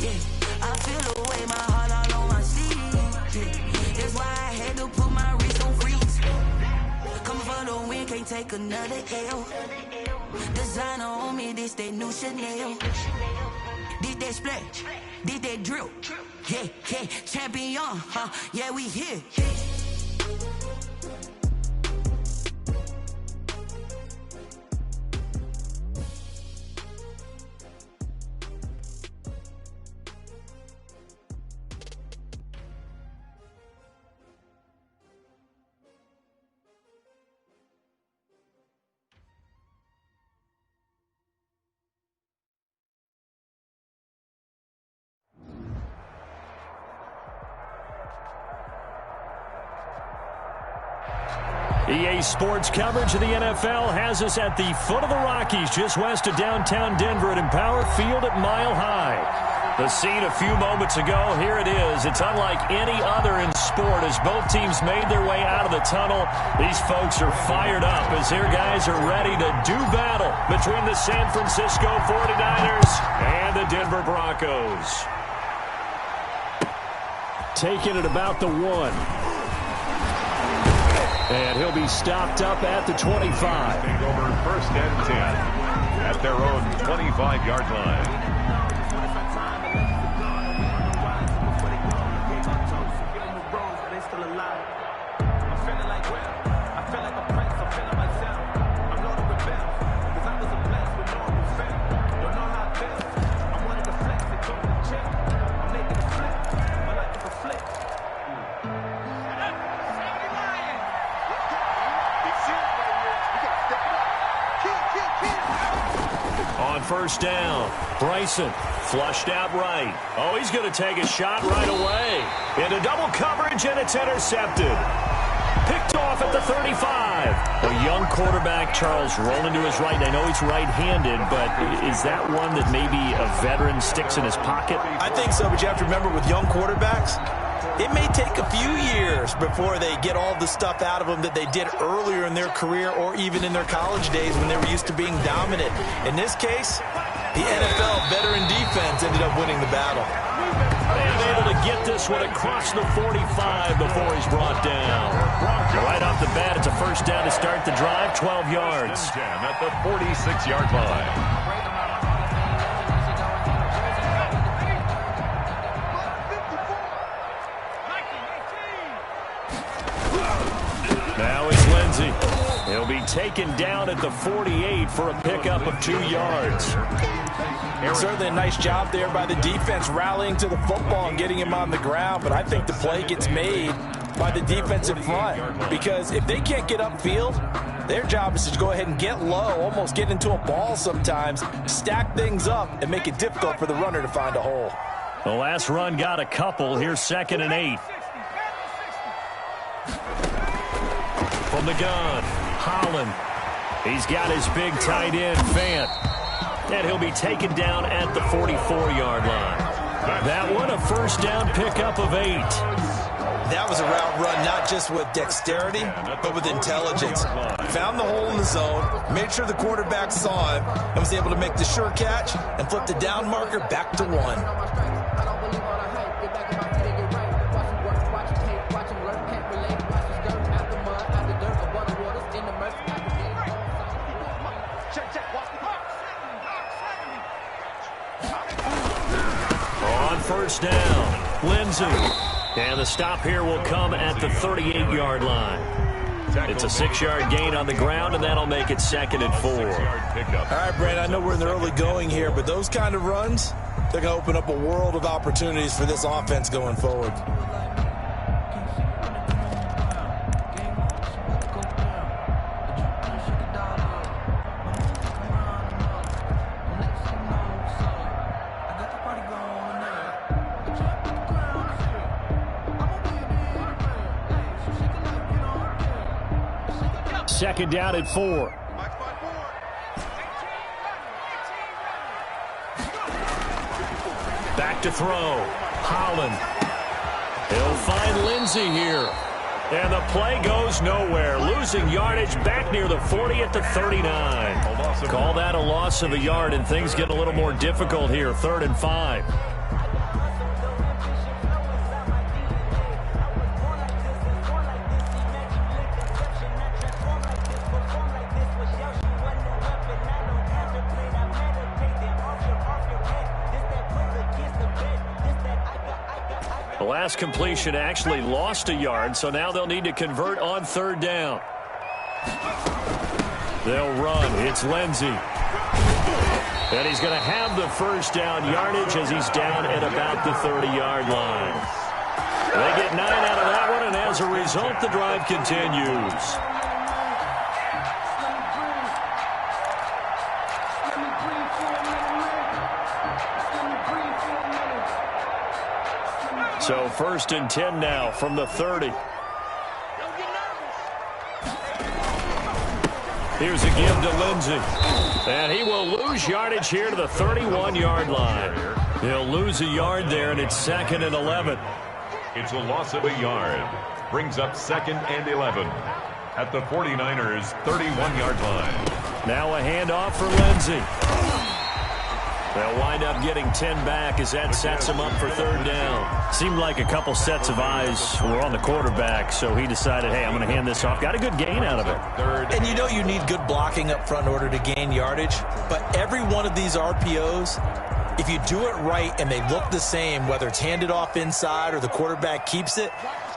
Yeah, I feel the way, my heart all on my sleeve. Yeah, that's why I had to put my wrist on freeze. Coming for the win, can't take another L. Designer on me, this that new Chanel. Did that splash, did that drill. Yeah, yeah, champion, yeah, we here. EA Sports coverage of the NFL has us at the foot of the Rockies, just west of downtown Denver at Empower Field at Mile High. The scene a few moments ago, here it is. It's unlike any other in sport as both teams made their way out of the tunnel. These folks are fired up as their guys are ready to do battle between the San Francisco 49ers and the Denver Broncos. Taking it about the 1. And he'll be stopped up at the 25. Take over 1st and 10 at their own 25-yard line. On 1st down, Bryson flushed out right. Oh, he's going to take a shot right away. Into double coverage, and it's intercepted. Picked off at the 35. A young quarterback, Charles, rolling to his right. I know he's right-handed, but is that one that maybe a veteran sticks in his pocket? I think so, but you have to remember with young quarterbacks, it may take a few years before they get all the stuff out of them that they did earlier in their career or even in their college days when they were used to being dominant. In this case, the NFL veteran defense ended up winning the battle. And able to get this one across the 45 before he's brought down. Right off the bat, it's a 1st down to start the drive, 12 yards. At the 46-yard line. Now is Lindsey. He'll be taken down at the 48 for a pickup of 2 yards. Certainly a nice job there by the defense rallying to the football and getting him on the ground, but I think the play gets made by the defensive front because if they can't get upfield, their job is to go ahead and get low, almost get into a ball sometimes, stack things up, and make it difficult for the runner to find a hole. The last run got a couple. Here's 2nd and 8. From the gun, Holland. He's got his big tight end, Fant. And he'll be taken down at the 44-yard line. That one, a 1st down pickup of 8. That was a route run not just with dexterity, but with intelligence. Found the hole in the zone, made sure the quarterback saw him, and was able to make the sure catch and flip the down marker back to 1. On 1st down, Lindsey. And the stop here will come at the 38-yard line. It's a 6-yard gain on the ground, and that'll make it 2nd and 4. All right, Brandon, I know we're in the early going here, but those kind of runs, they're going to open up a world of opportunities for this offense going forward. Second down at 4. Back to throw. Holland. He'll find Lindsey here. And the play goes nowhere. Losing yardage back near the 40 at the 39. Call that a loss of a yard, and things get a little more difficult here. 3rd and 5. The last completion actually lost a yard, so now they'll need to convert on third down. They'll run. It's Lindsey. And he's going to have the first down yardage as he's down at about the 30-yard line. They get 9 out of that one, and as a result, the drive continues. So 1st and 10 now from the 30. Here's a give to Lindsey. And he will lose yardage here to the 31-yard line. He'll lose a yard there, and it's 2nd and 11. It's a loss of a yard. Brings up 2nd and 11 at the 49ers' 31-yard line. Now a handoff for Lindsey. They'll wind up getting 10 back as that sets him up for third down. Seemed like a couple sets of eyes were on the quarterback, so he decided, hey, I'm going to hand this off. Got a good gain out of it. And you know you need good blocking up front in order to gain yardage, but every one of these RPOs, if you do it right and they look the same, whether it's handed off inside or the quarterback keeps it,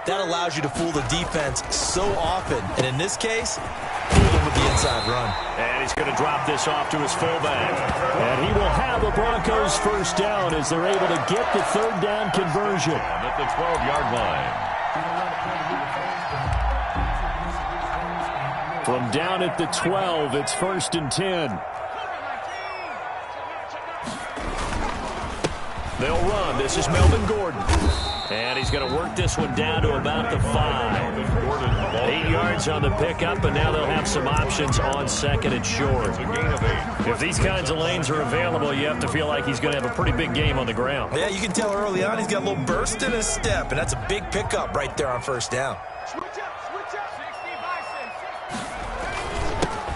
that allows you to fool the defense so often. And in this case, fool them with the inside run. And he's going to drop this off to his fullback. And he will have the Broncos first down as they're able to get the third down conversion. At the 12-yard line. From down at the 12, it's 1st and 10. They'll run. This is Melvin Gordon. And he's going to work this one down to about the 5. 8 yards on the pickup, and now they'll have some options on 2nd and short. If these kinds of lanes are available, you have to feel like he's going to have a pretty big game on the ground. Yeah, you can tell early on he's got a little burst in his step, and that's a big pickup right there on first down.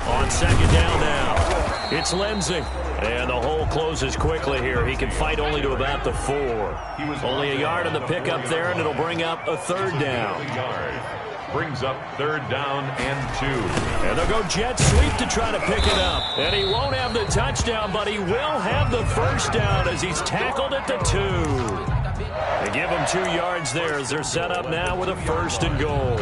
On 2nd down now, it's Lindsey. And the hole closes quickly here. He can fight only to about the 4. Only a yard on the pickup there, and it'll bring up a third down. Brings up 3rd down and 2. And they'll go jet sweep to try to pick it up. And he won't have the touchdown, but he will have the first down as he's tackled at the 2. They give him 2 yards there as they're set up now with a 1st and goal.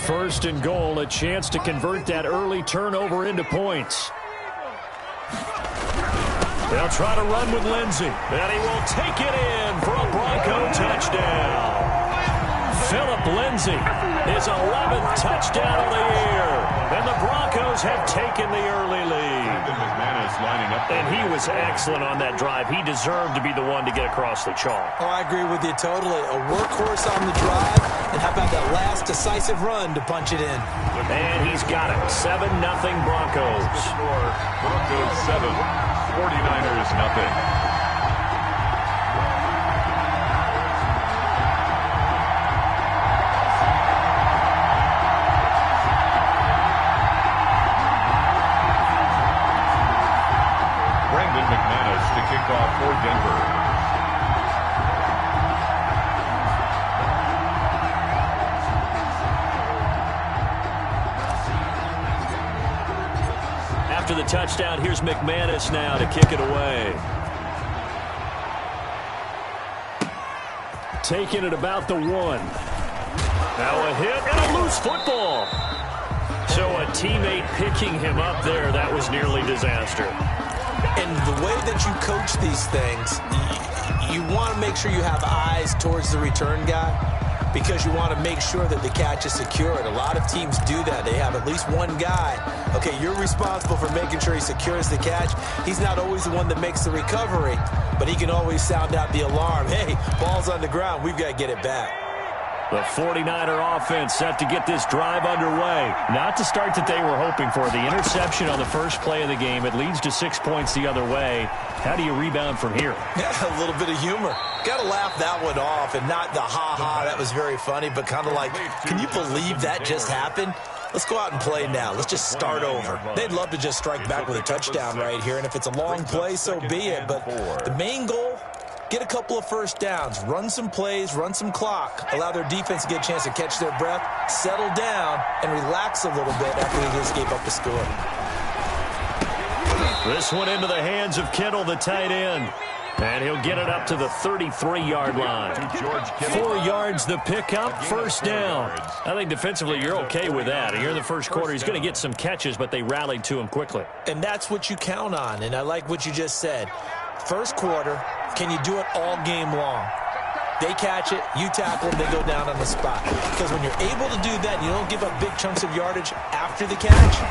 First and goal, a chance to convert that early turnover into points. They'll try to run with Lindsey, and he will take it in for a Bronco touchdown. Philip Lindsey, his 11th touchdown of the year, and the Broncos have taken the early lead. And he was excellent on that drive. He deserved to be the one to get across the chalk. Oh, I agree with you totally. A workhorse on the drive, and how about that last decisive run to punch it in? And he's got it. 7-0 Broncos. Broncos 7, 49ers nothing. Kickoff for Denver. After the touchdown, here's McManus now to kick it away. Taking it about the 1. Now a hit and a loose football. So a teammate picking him up there, that was nearly disaster. And the way that you coach these things, you want to make sure you have eyes towards the return guy because you want to make sure that the catch is secured. A lot of teams do that. They have at least one guy. Okay, you're responsible for making sure he secures the catch. He's not always the one that makes the recovery, but he can always sound out the alarm. Hey, ball's on the ground. We've got to get it back. The 49er offense set to get this drive underway. Not the start that they were hoping for. The interception on the first play of the game. It leads to 6 points the other way. How do you rebound from here? Yeah, a little bit of humor. Got to laugh that one off and not the ha-ha. That was very funny, but kind of like, can you believe that just happened? Let's go out and play now. Let's just start over. They'd love to just strike back with a touchdown right here, and if it's a long play, so be it. But the main goal, get a couple of first downs, run some plays, run some clock, allow their defense to get a chance to catch their breath, settle down, and relax a little bit after they just gave up the score. This one into the hands of Kittle, the tight end. And he'll get it up to the 33-yard line. 4 yards the pickup, first down. I think defensively you're okay with that. Here in the first quarter, he's going to get some catches, but they rallied to him quickly. And that's what you count on, and I like what you just said. First quarter, can you do it all game long? They catch it, you tackle them, they go down on the spot. Because when you're able to do that, you don't give up big chunks of yardage after the catch.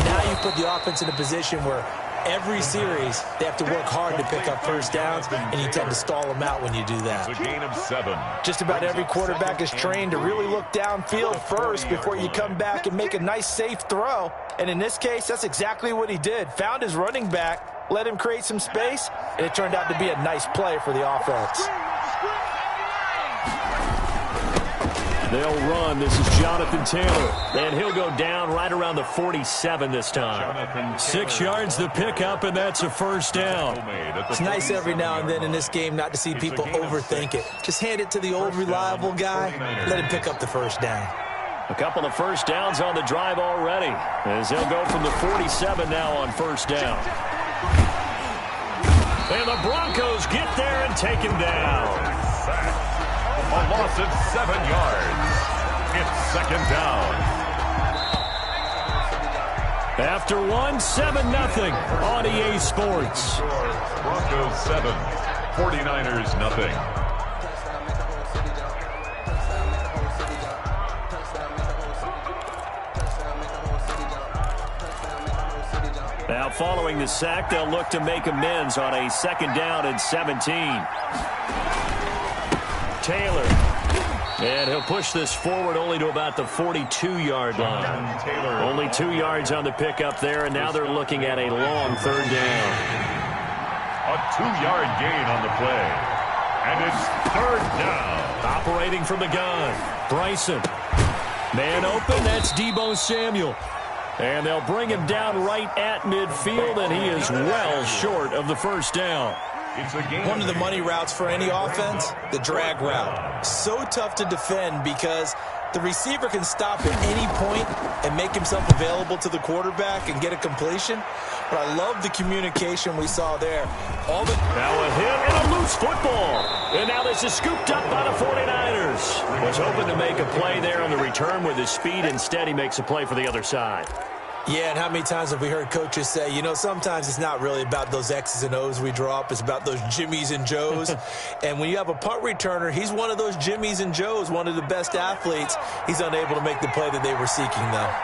Now you put the offense in a position where every series, they have to work hard to pick up first downs, and you tend to stall them out when you do that. It's a gain of 7. Just about every quarterback is trained to really look downfield first before you come back and make a nice, safe throw. And in this case, that's exactly what he did. Found his running back, let him create some space, and it turned out to be a nice play for the offense. They'll run. This is Jonathan Taylor. And he'll go down right around the 47 this time. 6 yards the pickup, and that's a first down. It's nice every now and then in this game not to see people overthink it. Just hand it to the old reliable guy. Let him pick up the first down. A couple of first downs on the drive already, as they'll go from the 47 now on first down. And the Broncos get there and take him down. A loss of 7 yards. It's second down. After 7-0 on EA Sports. Broncos 7, 49ers nothing. Now following the sack, they'll look to make amends on a second down and 17. Taylor, and he'll push this forward only to about the 42-yard line. Only 2 yards on the pickup there, and now they're looking at a long third down. A 2-yard gain on the play, and it's third down. Operating from the gun, Bryson. Man open, that's Deebo Samuel. And they'll bring him down right at midfield, and he is well short of the first down. One of the money routes for any offense, the drag route. So tough to defend because the receiver can stop at any point and make himself available to the quarterback and get a completion. But I love the communication we saw there. Now a hit and a loose football. And now this is scooped up by the 49ers. Was hoping to make a play there on the return with his speed. Instead, he makes a play for the other side. Yeah, and how many times have we heard coaches say, you know, sometimes it's not really about those X's and O's we draw up. It's about those Jimmies and Joes. And when you have a punt returner, he's one of those Jimmies and Joes, one of the best athletes. He's unable to make the play that they were seeking, though.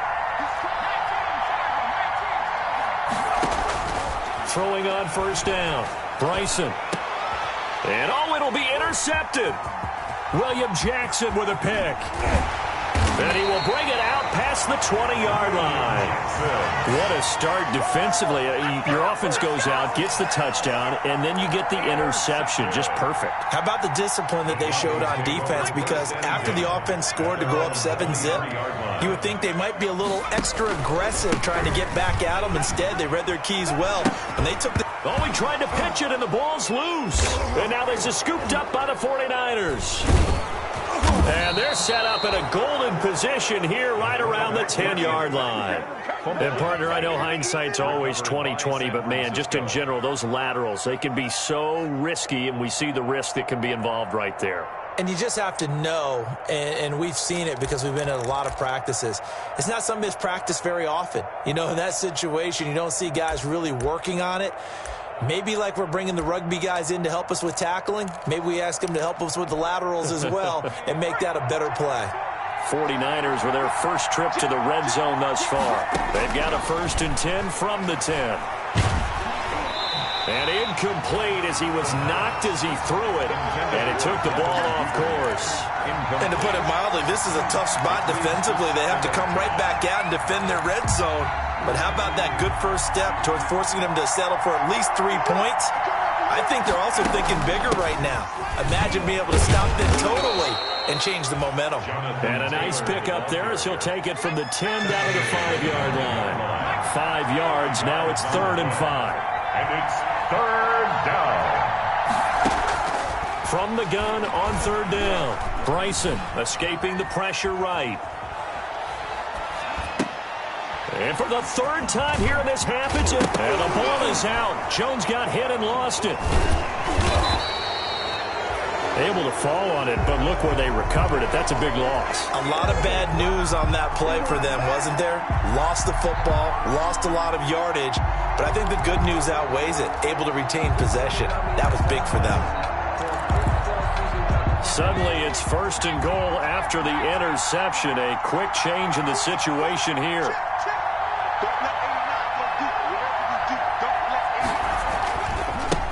Throwing on first down, Bryson. And it'll be intercepted. William Jackson with a pick. And he will bring it out past the 20-yard line. What a start defensively. Your offense goes out, gets the touchdown, and then you get the interception. Just perfect. How about the discipline that they showed on defense? Because after the offense scored to go up 7-zip, you would think they might be a little extra aggressive trying to get back at them. Instead, they read their keys well. When they took the... Oh, he tried to pitch it, and the ball's loose. And now this is scooped up by the 49ers. And they're set up in a golden position here right around the 10-yard line. And, partner, I know hindsight's always 20/20, but, man, just in general, those laterals, they can be so risky, and we see the risk that can be involved right there. And you just have to know, and we've seen it because we've been at a lot of practices. It's not something that's practiced very often. You know, in that situation, you don't see guys really working on it. Maybe like we're bringing the rugby guys in to help us with tackling. Maybe we ask them to help us with the laterals as well and make that a better play. 49ers with their first trip to the red zone thus far. They've got a 1st and 10 from the 10. And incomplete as he was knocked as he threw it. And it took the ball off course. And to put it mildly, this is a tough spot defensively. They have to come right back out and defend their red zone. But how about that good first step towards forcing them to settle for at least 3 points? I think they're also thinking bigger right now. Imagine being able to stop them totally and change the momentum. And a nice pickup there as he'll take it from the 10 down to the 5-yard line. 5 yards, now it's 3rd and 5. And it's third down. From the gun on third down. Bryson escaping the pressure right. And for the third time here in this half, and the ball is out. Jones got hit and lost it. Able to fall on it, but look where they recovered it. That's a big loss. A lot of bad news on that play for them, wasn't there? Lost the football, lost a lot of yardage, but I think the good news outweighs it. Able to retain possession. That was big for them. Suddenly it's first and goal after the interception. A quick change in the situation here.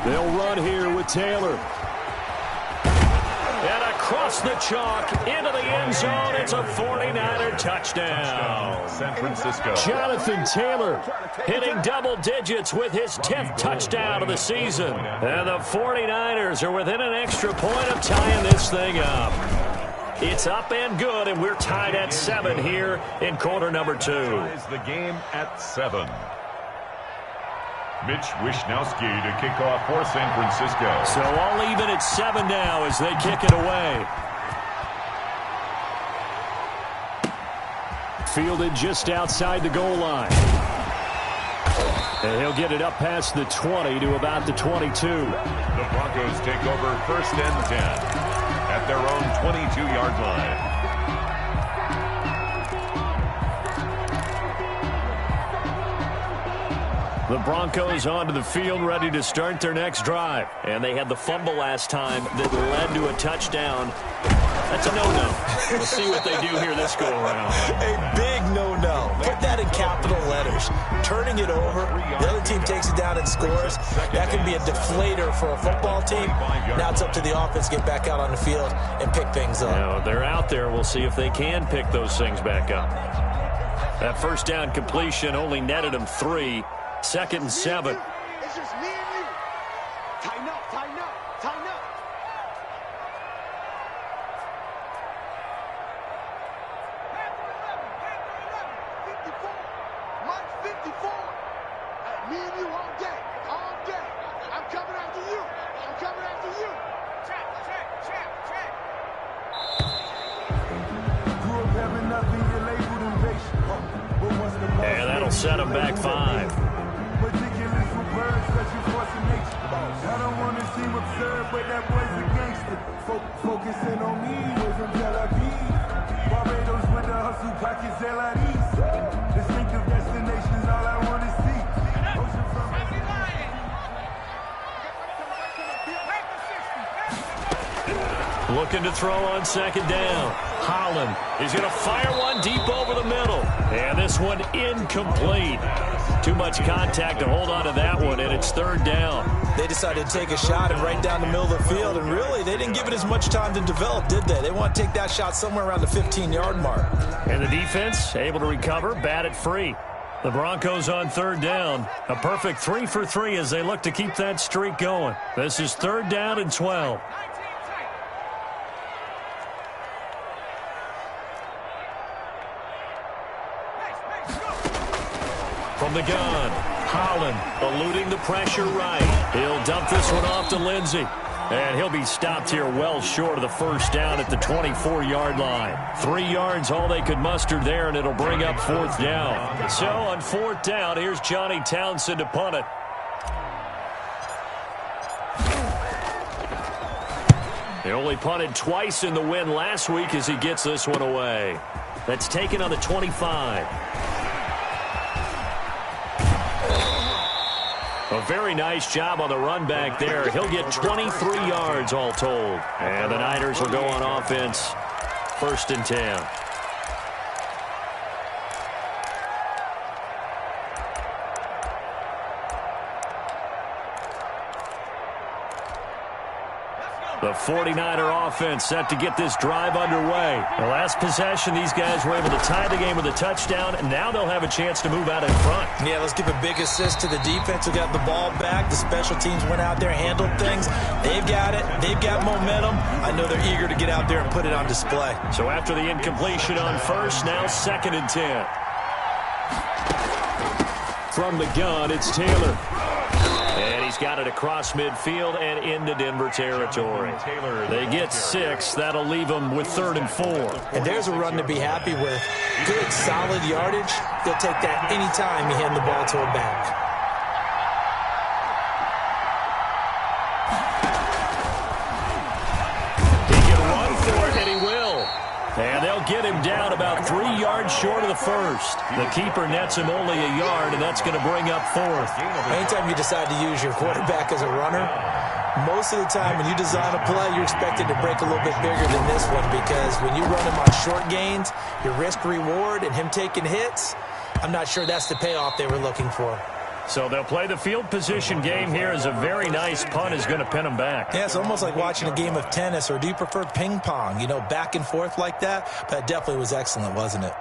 They'll run here with Taylor. And across the chalk, into the end zone, it's a 49er touchdown. San Francisco. Jonathan Taylor hitting double digits with his 10th touchdown of the season. And the 49ers are within an extra point of tying this thing up. It's up and good, and we're tied at 7 here in quarter number 2. Ties the game at 7. Mitch Wishnowski to kick off for San Francisco. So all even at 7 now as they kick it away. Fielded just outside the goal line. And he'll get it up past the 20 to about the 22. The Broncos take over first and 10 at their own 22-yard line. The Broncos onto the field, ready to start their next drive. And they had the fumble last time that led to a touchdown. That's a no-no. We'll see what they do here this go-around. A big no-no. Put that in capital letters. Turning it over, the other team takes it down and scores. That can be a deflator for a football team. Now it's up to the offense to get back out on the field and pick things up. Now, they're out there. We'll see if they can pick those things back up. That first down completion only netted them 3. Second and 7. It's just me and you. Tighten up, tighten up, tighten up. Mike 54. Me and you all day, all day. I'm coming after you. I'm coming after you. Check. Grew up having nothing, you're labeled impatient. And that'll set them back 5. Ridiculous with words that you force in nature. I don't want to seem absurd, but that boy's a gangster. Focusing on me, was from Tel Aviv. Barbados with the hustle pockets, LIDs. Distinctive destinations, all I want to see. Ocean from Looking to throw on second down. Holland is going to fire one deep over the middle. And this one incomplete. Too much contact to hold on to that one, and it's third down. They decided to take a shot and right down the middle of the field, and really, they didn't give it as much time to develop, did they? They want to take that shot somewhere around the 15-yard mark. And the defense able to recover, bat it free. The Broncos on third down. A perfect 3 for 3 as they look to keep that streak going. This is third down and 12. From the gun, Holland eluding the pressure right. He'll dump this one off to Lindsey. And he'll be stopped here well short of the first down at the 24-yard line. 3 yards all they could muster there, and it'll bring up fourth down. So on fourth down, here's Johnny Townsend to punt it. They only punted twice in the win last week as he gets this one away. That's taken on the 25. A very nice job on the run back there. He'll get 23 yards all told. And the Niners will go on offense. First and 10. The 49er offense set to get this drive underway. The last possession, these guys were able to tie the game with a touchdown, and now they'll have a chance to move out in front. Yeah, let's give a big assist to the defense who got the ball back. The special teams went out there, handled things. They've got it. They've got momentum. I know they're eager to get out there and put it on display. So after the incompletion on first, now second and 10. From the gun, it's Taylor. And he's He's got it across midfield and into Denver territory. They get 6. That'll leave them with 3rd and 4. And there's a run to be happy with. Good, solid yardage. They'll take that anytime you hand the ball to a back. And they'll get him down about 3 yards short of the first. The keeper nets him only a yard, and that's going to bring up 4th. Anytime you decide to use your quarterback as a runner, most of the time when you design a play, you're expected to break a little bit bigger than this one, because when you run him on short gains, your risk-reward and him taking hits, I'm not sure that's the payoff they were looking for. So they'll play the field position game here as a very nice punt is going to pin them back. Yeah, it's almost like watching a game of tennis, or do you prefer ping pong? You know, back and forth like that? But it definitely was excellent, wasn't it?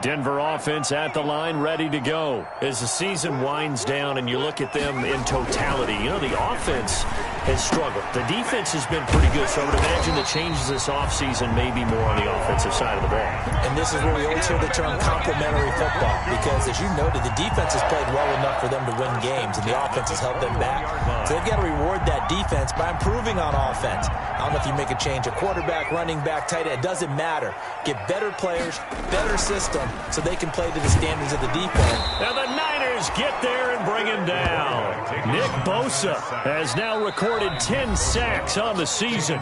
Denver offense at the line, ready to go. As the season winds down and you look at them in totality, you know, the offense has struggled. The defense has been pretty good, so I would imagine the changes this offseason may be more on the offensive side of the ball. And this is where we always hear the term complementary football, because as you noted, the defense has played well enough for them to win games, and the offense has helped them back. So they've got to reward that defense by improving on offense. I don't know if you make a change, a quarterback, running back, tight end, it doesn't matter. Get better players, better system, so they can play to the standards of the defense. Now the Niners get there and bring him down. Nick Bosa has now recorded 10 sacks on the season.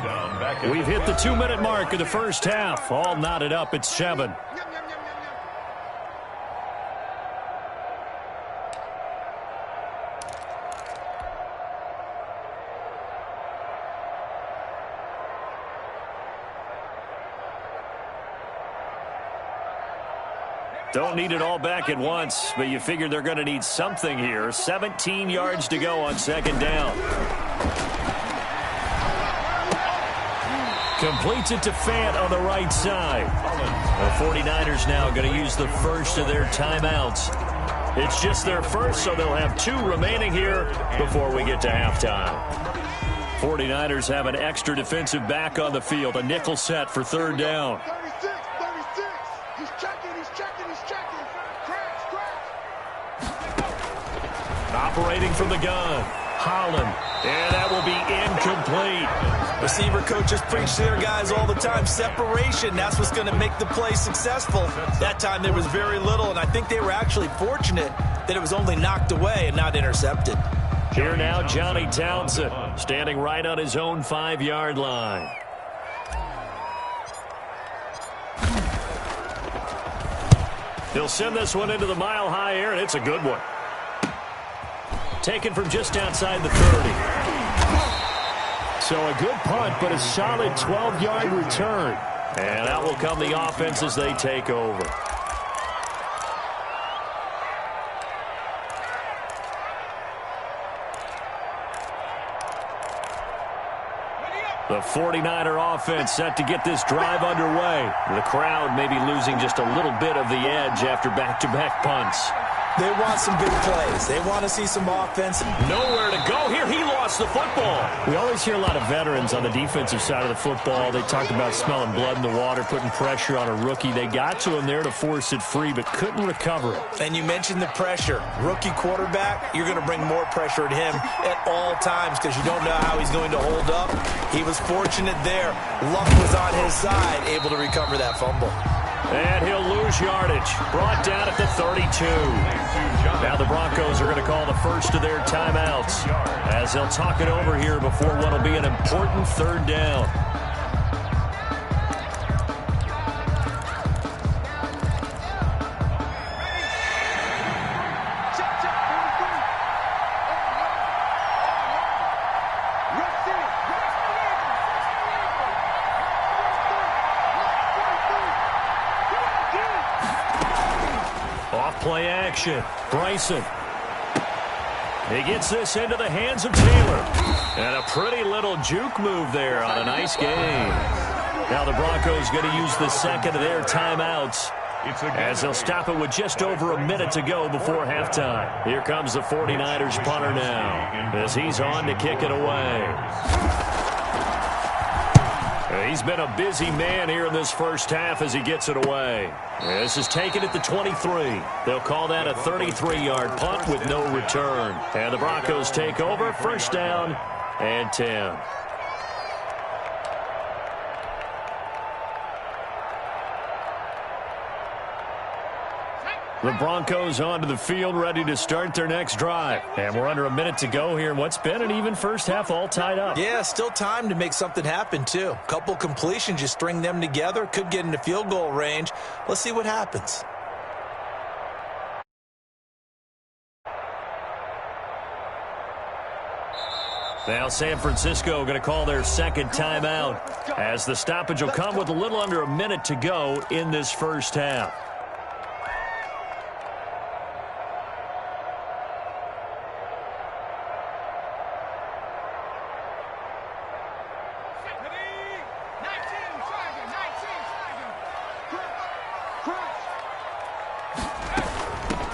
We've hit the 2-minute mark of the first half. All knotted up at 7. Don't need it all back at once, but you figure they're going to need something here. 17 yards to go on 2nd down. Completes it to Fant on the right side. The 49ers now going to use the first of their timeouts. It's just their first, so they'll have 2 remaining here before we get to halftime. 49ers have an extra defensive back on the field, a nickel set for 3rd down. Operating from the gun, Holland, and that will be incomplete. Receiver coaches preach to their guys all the time. Separation, that's what's going to make the play successful. That time there was very little, and I think they were actually fortunate that it was only knocked away and not intercepted. Here now, Johnny Townsend, standing right on his own 5-yard line. He'll send this one into the mile-high air, and it's a good one. Taken from just outside the 30. So a good punt, but a solid 12-yard return. And out will come the offense as they take over. The 49er offense set to get this drive underway. The crowd may be losing just a little bit of the edge after back-to-back punts. They want some big plays. They want to see some offense. Nowhere to go here. He lost the football. We always hear a lot of veterans on the defensive side of the football. They talk about smelling blood in the water, putting pressure on a rookie. They got to him there to force it free, but couldn't recover it. And you mentioned the pressure. Rookie quarterback, you're going to bring more pressure at him at all times because you don't know how he's going to hold up. He was fortunate there. Luck was on his side, able to recover that fumble. And he'll lose yardage. Brought down at the 32. Now the Broncos are going to call the first of their timeouts as they'll talk it over here before what will be an important 3rd down. Play action. Bryson. He gets this into the hands of Taylor. And a pretty little juke move there on a nice game. Now the Broncos going to use the 2nd of their timeouts as they'll stop it with just over a minute to go before halftime. Here comes the 49ers punter now as he's on to kick it away. He's been a busy man here in this first half as he gets it away. This is taken at the 23. They'll call that a 33-yard punt with no return. And the Broncos take over, first down and 10. The Broncos onto the field, ready to start their next drive. And we're under a minute to go here in what's been an even first half, all tied up. Yeah, still time to make something happen, too. A couple completions, you string them together, could get into field goal range. Let's see what happens. Now San Francisco going to call their second timeout as the stoppage will come with a little under a minute to go in this first half.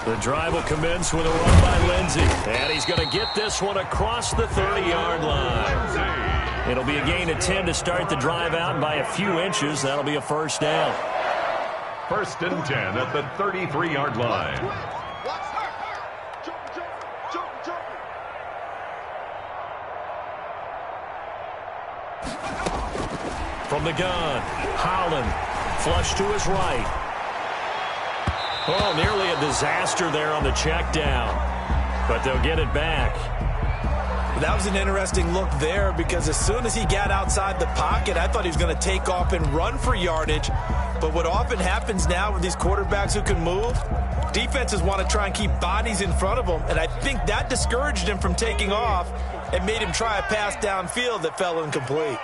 The drive will commence with a run by Lindsey. And he's going to get this one across the 30-yard line. It'll be a gain of 10 to start the drive out, and by a few inches, that'll be a first down. First and 10 at the 33-yard line. From the gun, Holland, flush to his right. Oh, nearly a disaster there on the check down, but they'll get it back. That was an interesting look there because as soon as he got outside the pocket, I thought he was going to take off and run for yardage. But what often happens now with these quarterbacks who can move, defenses want to try and keep bodies in front of them, and I think that discouraged him from taking off and made him try a pass downfield that fell incomplete.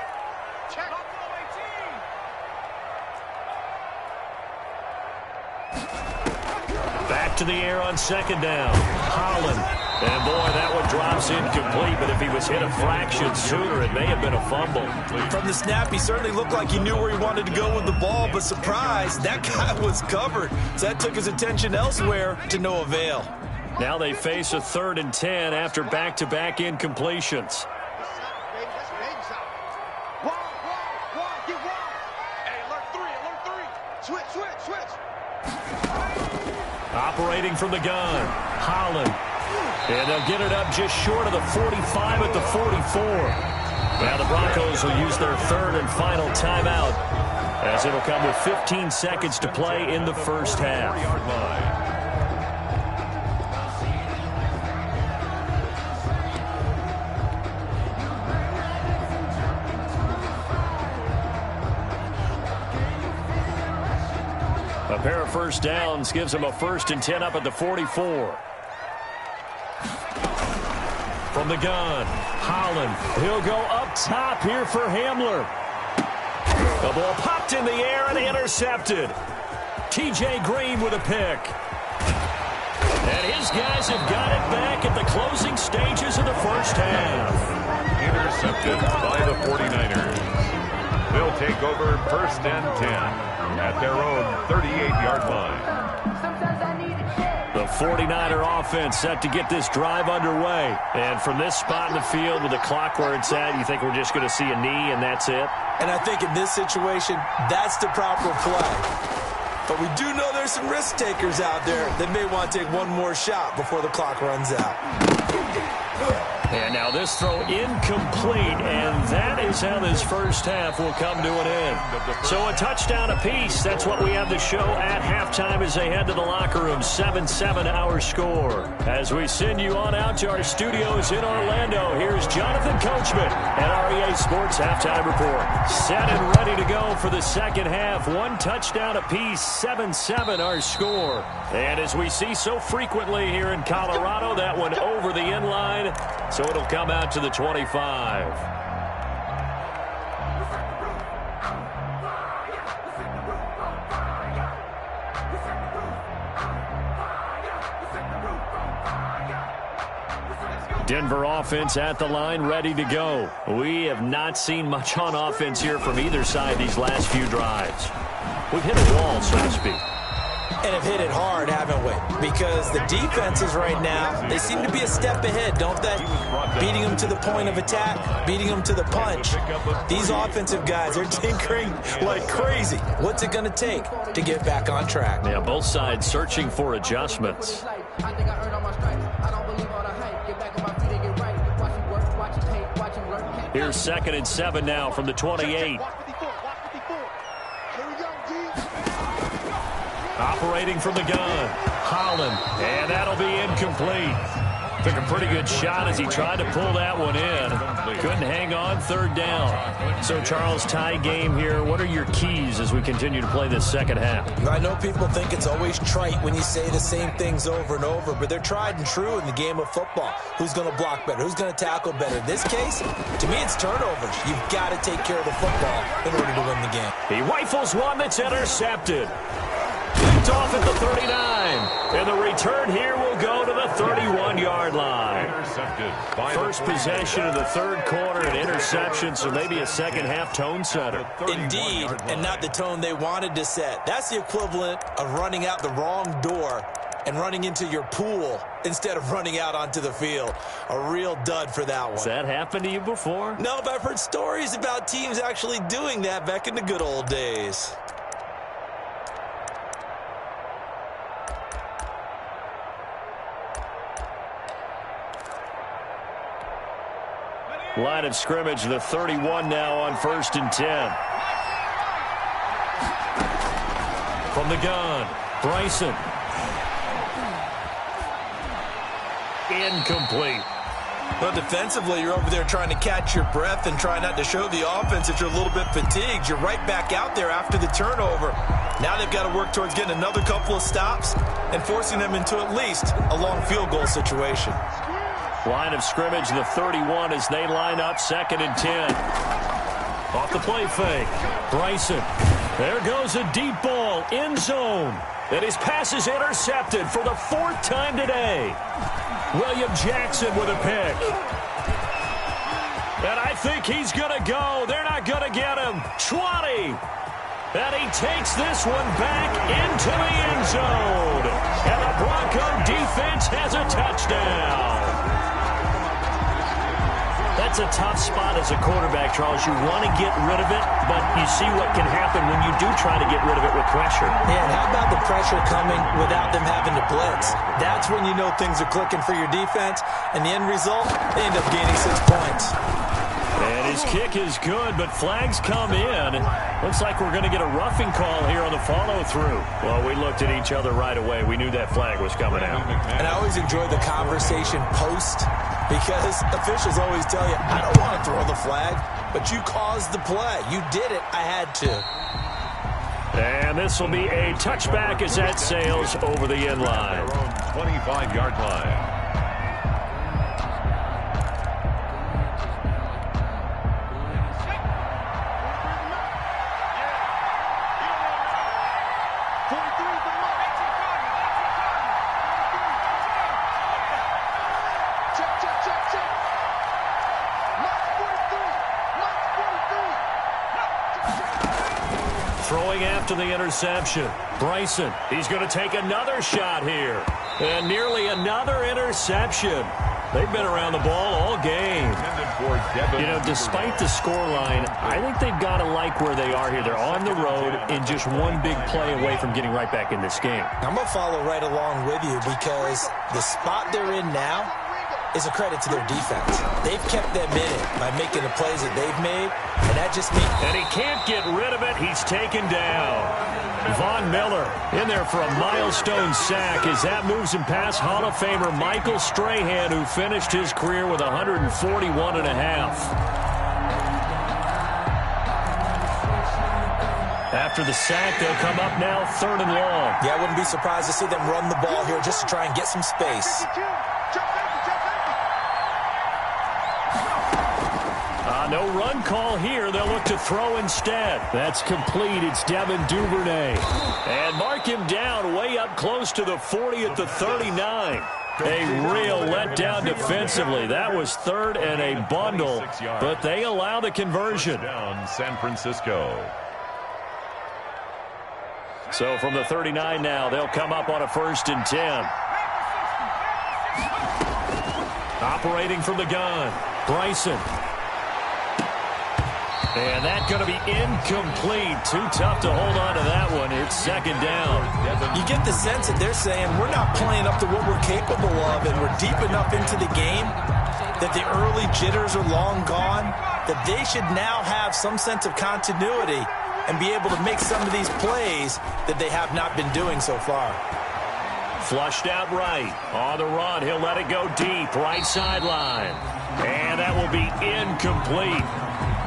Back to the air on second down. Holland. And, boy, that one drops incomplete, but if he was hit a fraction sooner, it may have been a fumble. From the snap, he certainly looked like he knew where he wanted to go with the ball, but surprise, that guy was covered. So that took his attention elsewhere to no avail. Now they face a 3rd and 10 after back-to-back incompletions. Operating from the gun, Holland. And they'll get it up just short of the 45 at the 44. Now the Broncos will use their 3rd and final timeout as it'll come with 15 seconds to play in the first half. A pair of first downs gives them a 1st and 10 up at the 44. From the gun, Holland. He'll go up top here for Hamler. The ball popped in the air and intercepted. T.J. Green with a pick. And his guys have got it back at the closing stages of the first half. Intercepted by the 49ers. They'll take over 1st and 10 at their own 38-yard line. The 49er offense set to get this drive underway. And from this spot in the field with the clock where it's at, you think we're just going to see a knee and that's it? And I think in this situation, that's the proper play. But we do know there's some risk takers out there that may want to take one more shot before the clock runs out. And now this throw incomplete, and that is how this first half will come to an end. So a touchdown apiece. That's what we have the show at halftime as they head to the locker room. 7-7 our score. As we send you on out to our studios in Orlando, here's Jonathan Coachman at REA Sports Halftime Report. Set and ready to go for the second half. One touchdown apiece, 7-7 our score. And as we see so frequently here in Colorado, that one over the end line. So it'll come out to the 25. Denver offense at the line, ready to go. We have not seen much on offense here from either side these last few drives. We've hit a wall, so to speak. And have hit it hard, haven't we? Because the defenses right now, they seem to be a step ahead, don't they? Beating them to the point of attack, beating them to the punch. These offensive guys are tinkering like crazy. What's it going to take to get back on track? Yeah, both sides searching for adjustments. Here's 2nd and 7 now from the 28. Operating from the gun, Holland, and that'll be incomplete. Took a pretty good shot as he tried to pull that one in. Couldn't hang on, 3rd down. So, Charles, tie game here. What are your keys as we continue to play this second half? I know people think it's always trite when you say the same things over and over, but they're tried and true in the game of football. Who's going to block better? Who's going to tackle better? In this case, to me, it's turnovers. You've got to take care of the football in order to win the game. He rifles one that's intercepted. Picked off at the 39. And the return here will go to the 31-yard line. First possession of the 3rd quarter, an interception, so maybe a second-half tone setter. Indeed, and not the tone they wanted to set. That's the equivalent of running out the wrong door and running into your pool instead of running out onto the field. A real dud for that one. Has that happened to you before? No, but I've heard stories about teams actually doing that back in the good old days. Line of scrimmage, the 31 now on 1st and 10. From the gun, Bryson. Incomplete. Well, defensively, you're over there trying to catch your breath and try not to show the offense that you're a little bit fatigued. You're right back out there after the turnover. Now they've got to work towards getting another couple of stops and forcing them into at least a long field goal situation. Line of scrimmage, the 31 as they line up 2nd and 10. Off the play fake. Bryson. There goes a deep ball. End zone. And his pass is intercepted for the 4th time today. William Jackson with a pick. And I think he's going to go. They're not going to get him. 20. And he takes this one back into the end zone. And the Bronco defense has a touchdown. That's a tough spot as a quarterback, Charles. You want to get rid of it, but you see what can happen when you do try to get rid of it with pressure. Yeah, and how about the pressure coming without them having to blitz? That's when you know things are clicking for your defense, and the end result, they end up gaining 6 points. And his kick is good, but flags come in. Looks like we're going to get a roughing call here on the follow-through. Well, we looked at each other right away. We knew that flag was coming out. And I always enjoy the conversation post, because officials always tell you, I don't want to throw the flag, but you caused the play. You did it. I had to. And this will be a touchback as that sails over the end line. 25-yard line. Throwing after the interception. Bryson, he's going to take another shot here. And nearly another interception. They've been around the ball all game. You know, despite the scoreline, I think they've got to like where they are here. They're on the road and just one big play away from getting right back in this game. I'm going to follow right along with you, because the spot they're in now is a credit to their defense. They've kept them in it by making the plays that they've made, and that just means... And he can't get rid of it. He's taken down. Von Miller in there for a milestone sack as that moves him past Hall of Famer Michael Strahan, who finished his career with 141.5. After the sack, they'll come up now 3rd and long. Yeah, I wouldn't be surprised to see them run the ball here just to try and get some space. No run call here. They'll look to throw instead. That's complete. It's Devin Duvernay. And mark him down way up close to the 40 at the 39. A real letdown defensively. That was 3rd and a bundle, but they allow the conversion. Down San Francisco. So from the 39 now, they'll come up on a 1st and 10. Operating from the gun, Bryson. And that's going to be incomplete. Too tough to hold on to that one. It's 2nd down. You get the sense that they're saying we're not playing up to what we're capable of, and we're deep enough into the game that the early jitters are long gone, that they should now have some sense of continuity and be able to make some of these plays that they have not been doing so far. Flushed out right. On the run, he'll let it go deep. Right sideline. And that will be incomplete.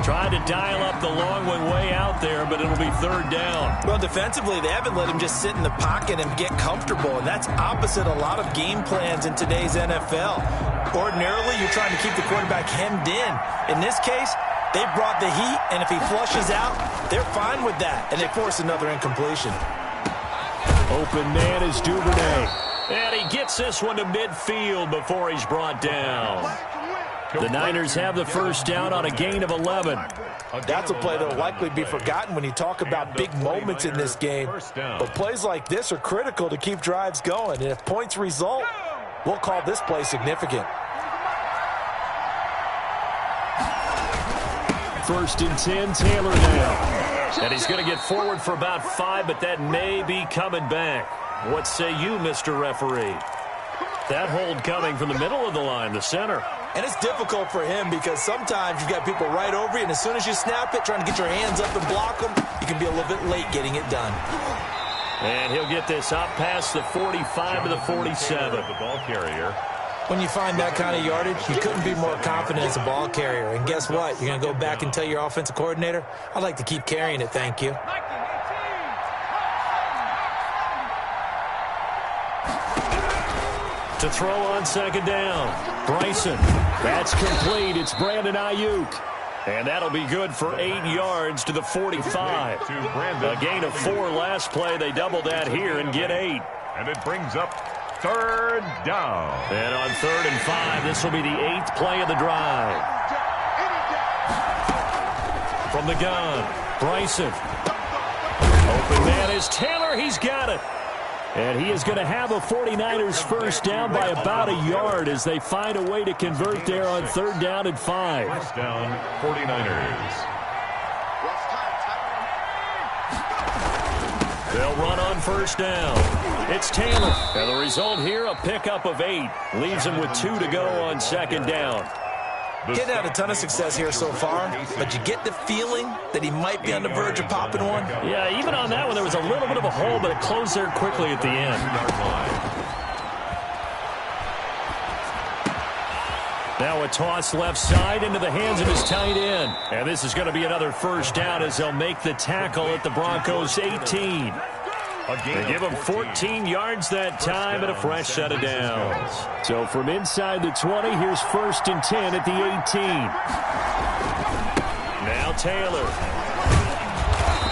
Tried to dial up the long one way out there, but it'll be 3rd down. Well, defensively, they haven't let him just sit in the pocket and get comfortable, and that's opposite a lot of game plans in today's NFL. Ordinarily, you're trying to keep the quarterback hemmed in. In this case, they brought the heat, and if he flushes out, they're fine with that, and they force another incompletion. Open man is Duvernay. And he gets this one to midfield before he's brought down. The Niners have the 1st down on a gain of 11. That's a play that will likely be forgotten when you talk about big moments in this game. But plays like this are critical to keep drives going. And if points result, we'll call this play significant. 1st and 10, Taylor now. And he's going to get forward for about 5, but that may be coming back. What say you, Mr. Referee? That hold coming from the middle of the line, the center. And it's difficult for him because sometimes you've got people right over you, and as soon as you snap it, trying to get your hands up and block them, you can be a little bit late getting it done. And he'll get this up past the 45 to the 47. The ball carrier. When you find that kind of yardage, you couldn't be more confident as a ball carrier. And guess what? You're going to go back and tell your offensive coordinator, I'd like to keep carrying it, thank you. To throw on 2nd down, Bryson. That's complete. It's Brandon Ayuk. And that'll be good for 8 yards to the 45. A gain of 4 last play. They double that here and get 8. And it brings up 3rd down. And on 3rd and 5, this will be the 8th play of the drive. From the gun, Bryson. Open man is Taylor. He's got it. And he is going to have a 49ers 1st down by about a yard as they find a way to convert there on 3rd down and 5. 1st down, 49ers. They'll run on 1st down. It's Taylor. And the result here, a pickup of 8. Leaves him with 2 to go on 2nd down. Getting out a ton of success here so far, but you get the feeling that he might be on the verge of popping one. Yeah, even on that one, there was a little bit of a hole, but it closed there quickly at the end. Now a toss left side into the hands of his tight end. And this is going to be another 1st down as they'll make the tackle at the Broncos 18. They give him 14 yards that time and a fresh set of downs. So from inside the 20, here's 1st and 10 at the 18. Now Taylor.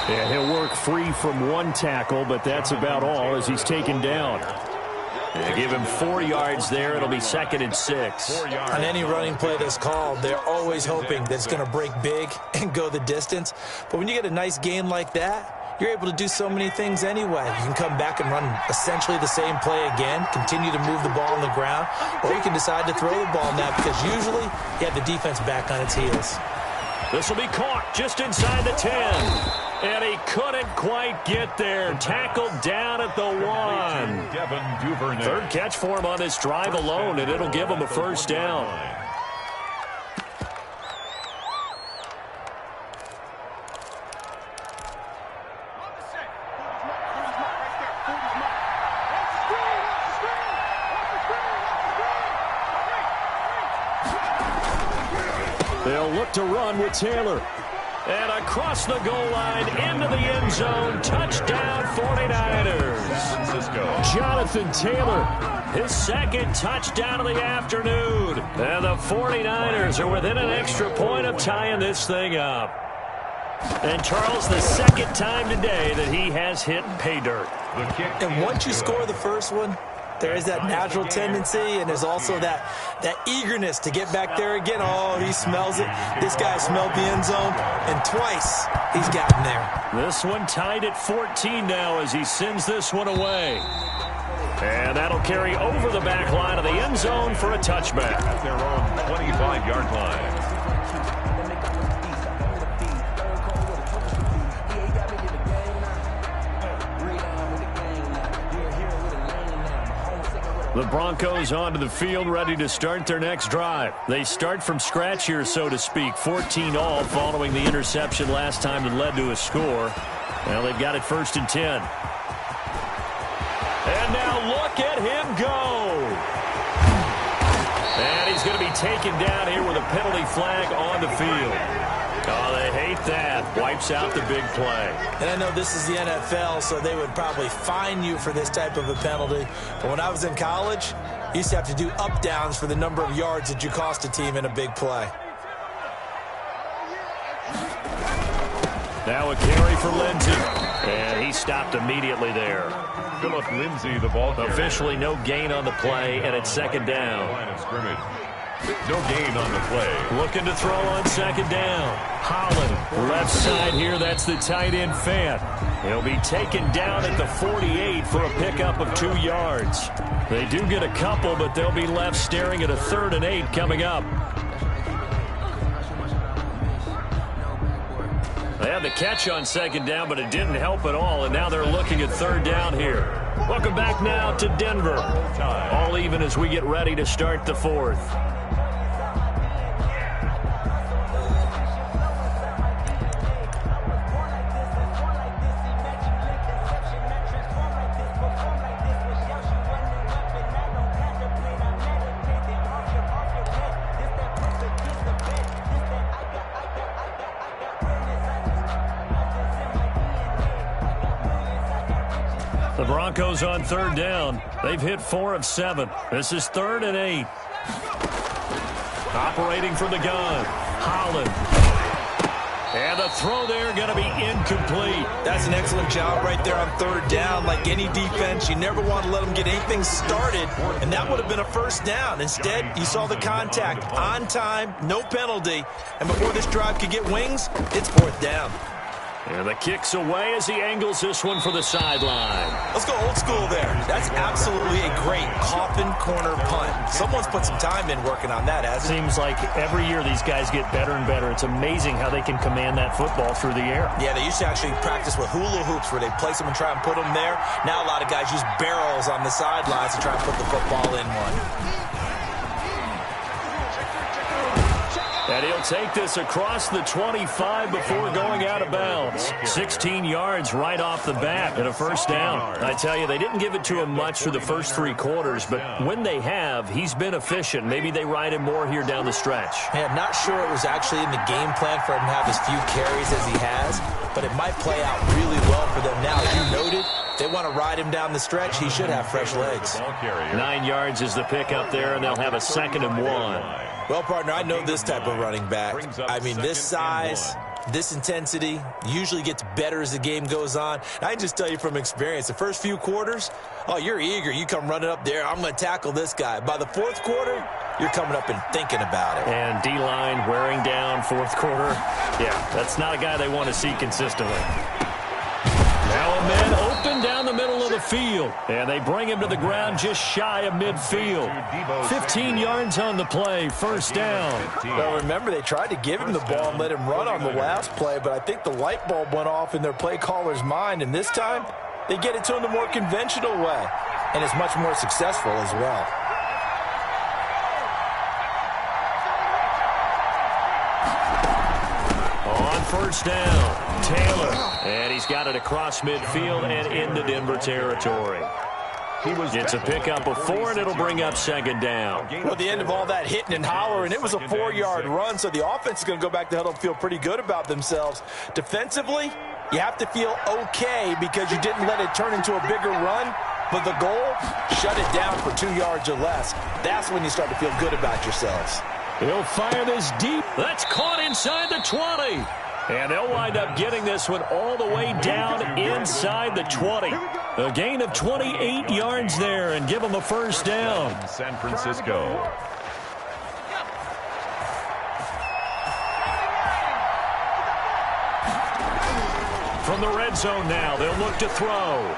And he'll work free from 1 tackle, but that's about all as he's taken down. They give him 4 yards there. It'll be 2nd and 6. On any running play that's called, they're always hoping that it's going to break big and go the distance. But when you get a nice gain like that, you're able to do so many things anyway. You can come back and run essentially the same play again, continue to move the ball on the ground, or you can decide to throw the ball now because usually you have the defense back on its heels. This will be caught just inside the 10. And he couldn't quite get there. Tackled down at the 1. 3rd catch for him on this drive alone, and it'll give him a 1st down. They'll look to run with Taylor. And across the goal line, into the end zone, touchdown 49ers. Jonathan Taylor, his 2nd touchdown of the afternoon. And the 49ers are within an extra point of tying this thing up. And Charles, the 2nd time today that he has hit pay dirt. And once you score the first one, There is that natural tendency, and there's also that eagerness to get back there again. Oh, he smells it. This guy smelled the end zone, and twice he's gotten there. This one tied at 14 now as he sends this one away. And that'll carry over the back line of the end zone for a touchback. At their own 25-yard line. The Broncos onto the field, ready to start their next drive. They start from scratch here, so to speak. 14 all following the interception last time that led to a score. Well, they've got it 1st and 10. And now look at him go. And he's going to be taken down here with a penalty flag on the field. Oh, they hate that. Wipes out the big play. And I know this is the NFL, so they would probably fine you for this type of a penalty. But when I was in college, you used to have to do up-downs for the number of yards that you cost a team in a big play. Now a carry for Lindsey. And he stopped immediately there. Philip Lindsay, the ball carrier. Officially no gain on the play, and it's 2nd down. Line of scrimmage. No gain on the play. Looking to throw on 2nd down. Holland, left side here. That's the tight end, Fant. He'll be taken down at the 48 for a pickup of 2 yards. They do get a couple, but they'll be left staring at a 3rd and 8 coming up. They had the catch on 2nd down, but it didn't help at all, and now they're looking at 3rd down here. Welcome back now to Denver. All even as we get ready to start the 4th. The Broncos on 3rd down. They've hit 4 of 7. This is 3rd and 8. Operating from the gun. Holland. And the throw there going to be incomplete. That's an excellent job right there on 3rd down. Like any defense, you never want to let them get anything started, and that would have been a 1st down. Instead, you saw the contact on time, no penalty, and before this drive could get wings, it's 4th down. And the kick's away as he angles this one for the sideline. Let's go old school there. That's absolutely a great coffin corner punt. Someone's put some time in working on that, hasn't it? Seems like every year these guys get better and better. It's amazing how they can command that football through the air. Yeah, they used to actually practice with hula hoops where they place them and try and put them there. Now a lot of guys use barrels on the sidelines to try and put the football in one. And he'll take this across the 25 before going out of bounds. 16 yards right off the bat and a 1st down. I tell you, they didn't give it to him much for the first 3 quarters, but when they have, he's been efficient. Maybe they ride him more here down the stretch. Hey, I'm not sure it was actually in the game plan for him to have as few carries as he has, but it might play out really well for them now. As you noted, they want to ride him down the stretch. He should have fresh legs. 9 yards is the pickup there, and they'll have a 2nd and 1. Well, partner, I know this type of running back. I mean, this size, this intensity usually gets better as the game goes on. I can just tell you from experience, the first few quarters, oh, you're eager. You come running up there, I'm going to tackle this guy. By the 4th quarter, you're coming up and thinking about it. And D-line wearing down 4th quarter. Yeah, that's not a guy they want to see consistently. Now a man open down the middle of the field. And they bring him to the ground just shy of midfield. 15 yards on the play, 1st down. Well, remember, they tried to give him the ball and let him run on the last play, but I think the light bulb went off in their play caller's mind, and this time they get it to him the more conventional way, and it's much more successful as well. On 1st down, Taylor. And he's got it across midfield and into Denver territory. It's a pickup of 4, and it'll bring up 2nd down. Well, at the end of all that hitting and hollering, it was a 4-yard run, so the offense is going to go back to huddle and feel pretty good about themselves. Defensively, you have to feel okay because you didn't let it turn into a bigger run, but the goal, shut it down for 2 yards or less. That's when you start to feel good about yourselves. He'll fire this deep. That's caught inside the 20. And they'll wind up getting this one all the way down inside the 20. A gain of 28 yards there and give them a first down. San Francisco. From the red zone now, they'll look to throw.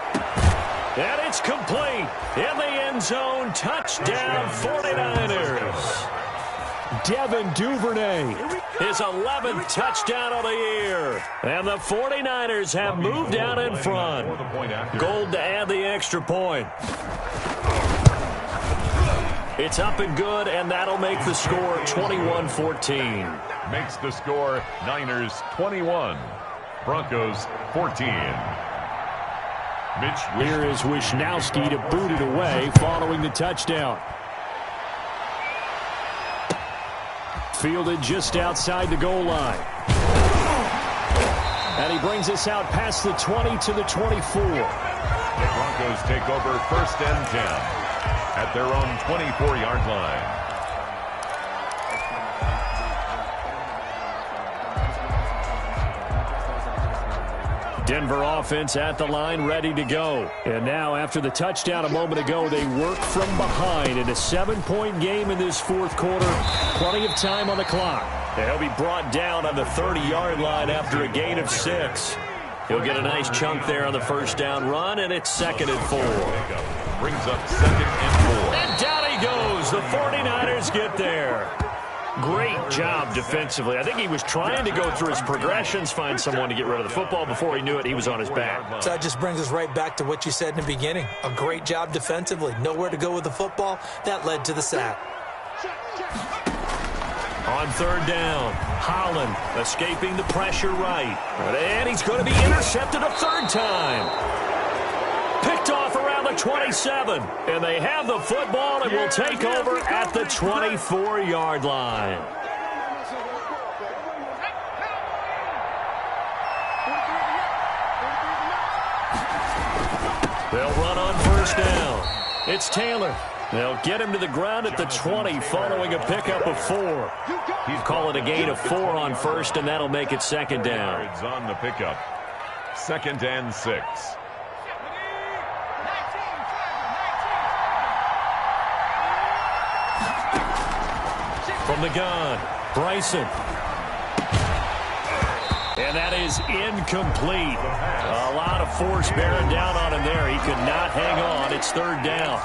And it's complete. In the end zone, touchdown 49ers. Devin Duvernay, his 11th touchdown of the year. And the 49ers have moved out in front. Gold to add the extra point. It's up and good, and that'll make the score 21-14. Makes the score Niners 21. Broncos 14. Here is Wishnowski to boot it away following the touchdown. Fielded just outside the goal line. And he brings us out past the 20 to the 24. The Broncos take over 1st and 10 at their own 24-yard line. Denver offense at the line, ready to go. And now, after the touchdown a moment ago, they work from behind in a 7-point game in this fourth quarter. Plenty of time on the clock. And he'll be brought down on the 30-yard line after a gain of 6. He'll get a nice chunk there on the first down run, and it's 2nd and 4. Brings up 2nd and 4. And down he goes. The 49ers get there. Great job defensively. I think he was trying to go through his progressions, find someone to get rid of the football. Before he knew it, he was on his back. So that just brings us right back to what you said in the beginning. A great job defensively. Nowhere to go with the football. That led to the sack. On 3rd down, Holland escaping the pressure right. And he's going to be intercepted a 3rd time. Picked off around the 27. And they have the football and will take over at the 24-yard line. They'll run on 1st down. It's Taylor. They'll get him to the ground at the 20 following a pickup of 4. He's calling a gain of 4 on 1st, and that'll make it 2nd down. Yards on the pickup. 2nd and 6. From the gun, Bryson. And that is incomplete. A lot of force bearing down on him there. He could not hang on. It's 3rd down.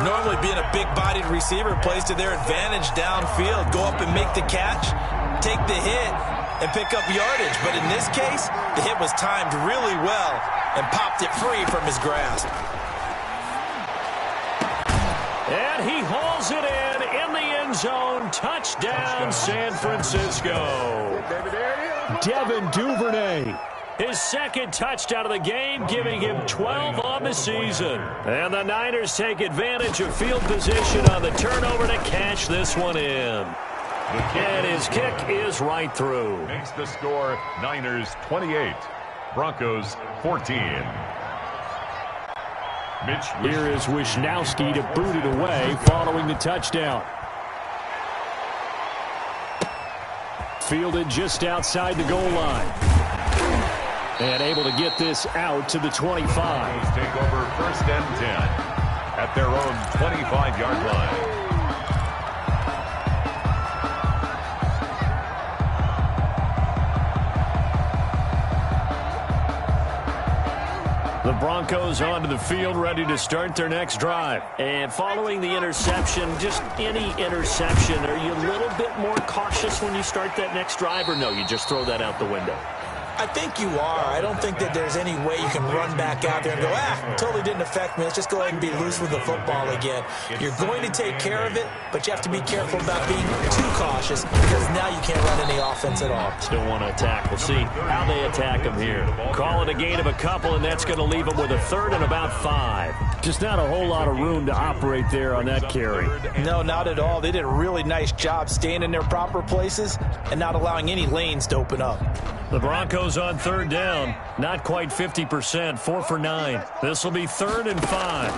Normally being a big-bodied receiver plays to their advantage downfield. Go up and make the catch, take the hit, and pick up yardage. But in this case, the hit was timed really well and popped it free from his grasp. And he hauls it in the end zone. Touchdown, San Francisco. Devin Duvernay, his 2nd touchdown of the game, giving him 12 on the season. And the Niners take advantage of field position on the turnover to cash this one in. And his kick is right through. Makes the score Niners 28, Broncos 14. Here is Wishnowski to boot it away following the touchdown. Fielded just outside the goal line. And able to get this out to the 25. Take over 1st and 10 at their own 25-yard line. The Broncos onto the field, ready to start their next drive. And following the interception, just any interception, are you a little bit more cautious when you start that next drive, or no, you just throw that out the window? I think you are. I don't think that there's any way you can run back out there and go, totally didn't affect me. Let's just go ahead and be loose with the football again. You're going to take care of it, but you have to be careful about being too cautious because now you can't run any offense at all. Still want to attack. We'll see how they attack him here. Call it a gain of a couple, and that's going to leave him with a 3rd and about 5. Just not a whole lot of room to operate there on that carry. No, not at all. They did a really nice job staying in their proper places and not allowing any lanes to open up. The Broncos on 3rd down. Not quite 50%. 4 for 9. This will be 3rd and 5.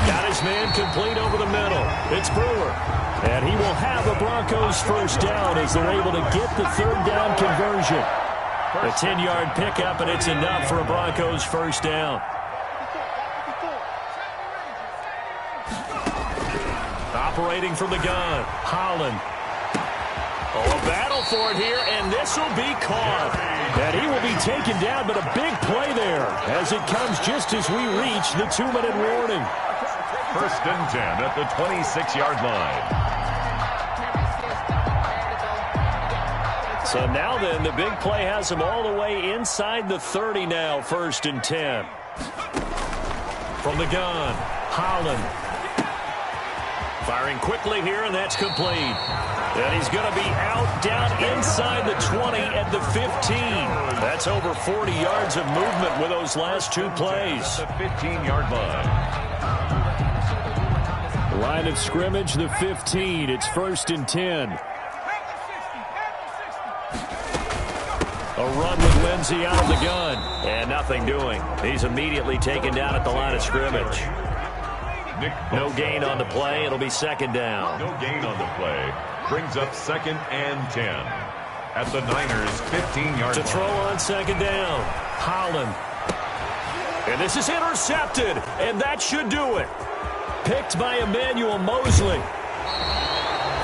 Got his his man complete over the middle. It's Brewer. And he will have a Broncos first down as they're able to get the third down conversion. A 10-yard pickup, and it's enough for a Broncos first down. Operating from the gun, Holland. Oh, a battle for it here, and this will be caught. And he will be taken down, but a big play there as it comes just as we reach the 2-minute warning. First and 10 at the 26-yard line. So now then, the big play has him all the way inside the 30 now, first and 10. From the gun, Holland. Firing quickly here, and that's complete. And he's going to be out down inside the 20 at the 15. That's over 40 yards of movement with those last two plays. The 15-yard line. Line of scrimmage, the 15. It's first and 10. A run with Lindsey out of the gun. And nothing doing. He's immediately taken down at the line of scrimmage. No gain on the play. It'll be second down. No gain on the play. Brings up second and 10. At the Niners' 15-yard line. To throw on second down. Holland. And this is intercepted. And that should do it. Picked by Emmanuel Mosley.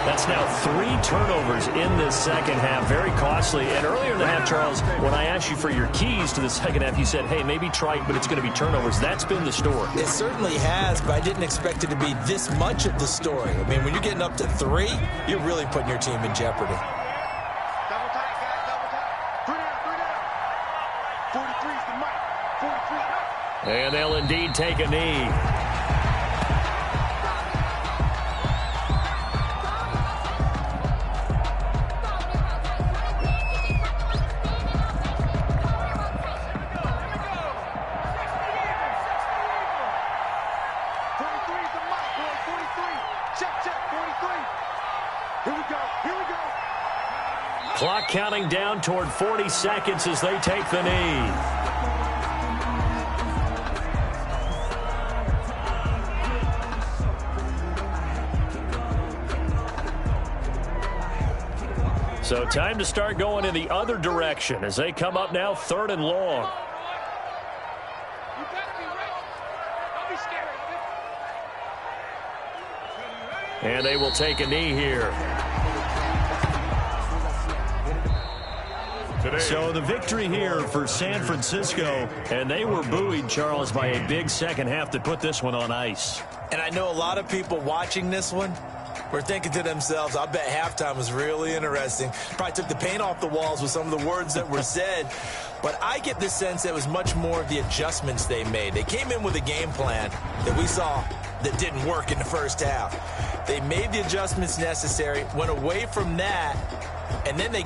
That's now 3 turnovers in this second half. Very costly. And earlier in the half, Charles, when I asked you for your keys to the second half, you said, hey, maybe try it, but it's going to be turnovers. That's been the story. It certainly has, but I didn't expect it to be this much of the story. I mean, when you're getting up to 3, you're really putting your team in jeopardy. Double tight, guys, double tight. 3 down, 3 down. 43's the mic. 43. And they'll indeed take a knee. Clock counting down toward 40 seconds as they take the knee. So time to start going in the other direction as they come up now 3rd and long. You better be ready. Don't be scared of it. And they will take a knee here. So the victory here for San Francisco, and they were buoyed, Charles, by a big second half to put this one on ice. And I know a lot of people watching this one were thinking to themselves, I bet halftime was really interesting. Probably took the paint off the walls with some of the words that were said. But I get the sense that it was much more of the adjustments they made. They came in with a game plan that we saw that didn't work in the first half. They made the adjustments necessary, went away from that, and then they